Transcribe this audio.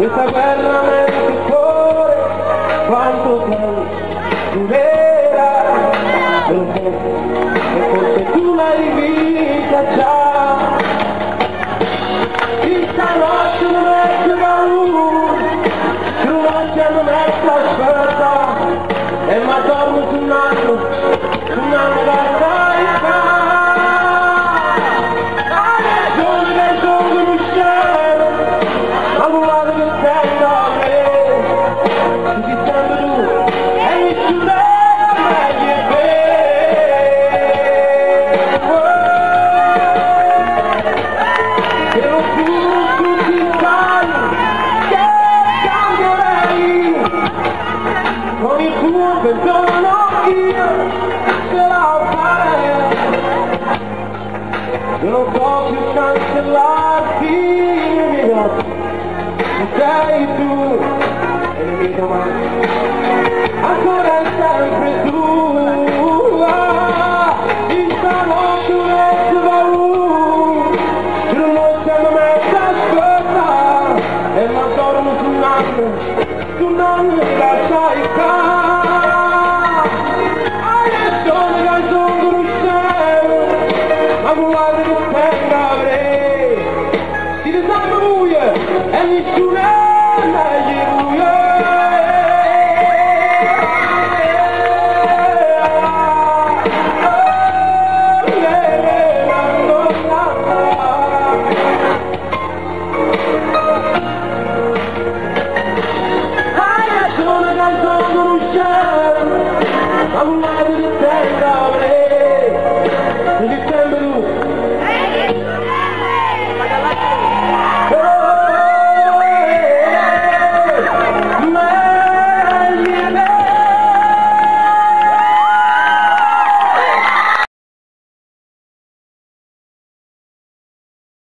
Questa guerra nel cuore, quanto tempo durerà? E forse tu l'hai vita già. Questa notte non è più paura, più notte non è più aspetta, e ma dormo su un anno d'arcaica. Ragione del giorno mi scende, ma non vado che sento a me. Tu ti sento tu, e mi chiudeva meglio e te lo giuro tutti i giorni che cambierei, con il tuo perdono io ce la farei. Io non so più cancellarti, mio, tu sei tu, e mi domani ancora